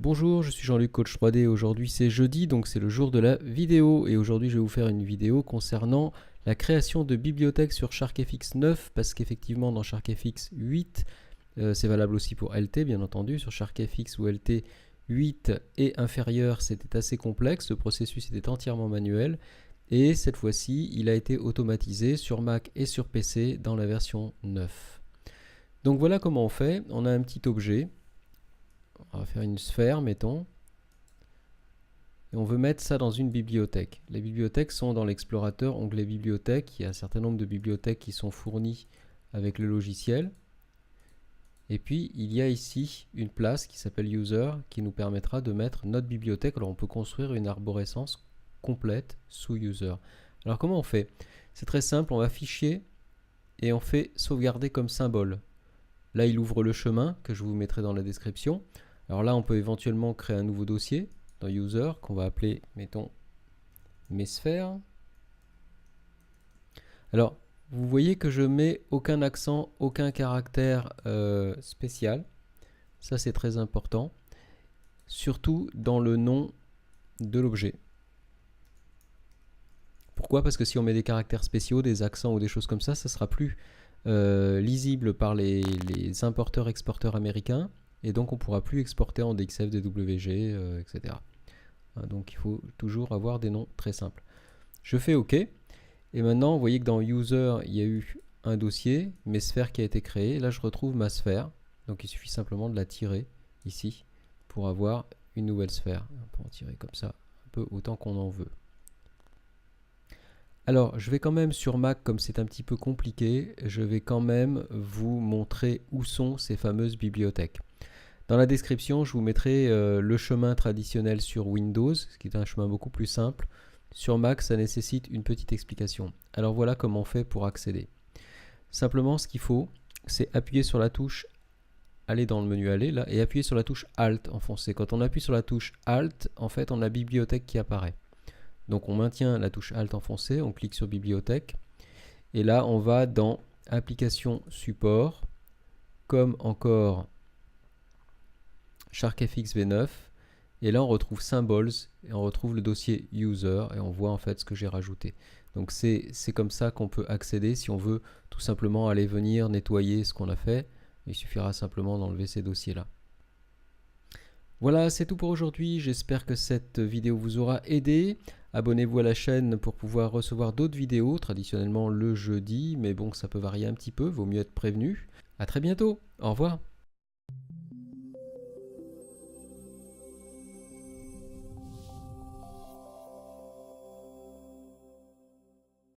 Bonjour, je suis Jean-Luc, coach 3D et aujourd'hui c'est jeudi, donc c'est le jour de la vidéo. Et aujourd'hui je vais vous faire une vidéo concernant la création de bibliothèques sur SharkFX 9 parce qu'effectivement dans SharkFX 8, c'est valable aussi pour LT bien entendu, sur SharkFX ou LT 8 et inférieur c'était assez complexe, le processus était entièrement manuel et cette fois-ci il a été automatisé sur Mac et sur PC dans la version 9. Donc voilà comment on fait, on a un petit objet. On va faire une sphère, mettons. Et on veut mettre ça dans une bibliothèque. Les bibliothèques sont dans l'explorateur, onglet bibliothèque. Il y a un certain nombre de bibliothèques qui sont fournies avec le logiciel. Et puis, il y a ici une place qui s'appelle User qui nous permettra de mettre notre bibliothèque. Alors, on peut construire une arborescence complète sous User. Alors, comment on fait? C'est très simple, on va Fichier et on fait sauvegarder comme symbole. Là, il ouvre le chemin que je vous mettrai dans la description. Alors là, on peut éventuellement créer un nouveau dossier dans User qu'on va appeler, mettons, mes sphères. Alors, vous voyez que je mets aucun accent, aucun caractère spécial. Ça, c'est très important. Surtout dans le nom de l'objet. Pourquoi? Parce que si on met des caractères spéciaux, des accents ou des choses comme ça sera plus lisible par les importeurs-exporteurs américains. Et donc on ne pourra plus exporter en DXF, DWG, etc. Donc il faut toujours avoir des noms très simples. Je fais OK. Et maintenant, vous voyez que dans User, il y a eu un dossier, mes sphères qui a été créé. Là, je retrouve ma sphère. Donc il suffit simplement de la tirer ici pour avoir une nouvelle sphère. On peut en tirer comme ça, un peu autant qu'on en veut. Alors, je vais quand même sur Mac, comme c'est un petit peu compliqué, je vais quand même vous montrer où sont ces fameuses bibliothèques. Dans la description, je vous mettrai le chemin traditionnel sur Windows, ce qui est un chemin beaucoup plus simple. Sur Mac, ça nécessite une petite explication. Alors voilà comment on fait pour accéder. Simplement, ce qu'il faut, c'est appuyer sur la touche, aller dans le menu aller, là, et appuyer sur la touche Alt enfoncée. Quand on appuie sur la touche Alt, en fait, on a la bibliothèque qui apparaît. Donc on maintient la touche Alt enfoncée, on clique sur Bibliothèque, et là on va dans Application Support, comme encore SharkFX V9, et là on retrouve Symbols, et on retrouve le dossier User, et on voit en fait ce que j'ai rajouté. Donc c'est comme ça qu'on peut accéder si on veut tout simplement aller venir nettoyer ce qu'on a fait. Il suffira simplement d'enlever ces dossiers-là. Voilà, c'est tout pour aujourd'hui. J'espère que cette vidéo vous aura aidé. Abonnez-vous à la chaîne pour pouvoir recevoir d'autres vidéos, traditionnellement le jeudi, mais bon, ça peut varier un petit peu, vaut mieux être prévenu. À très bientôt, au revoir.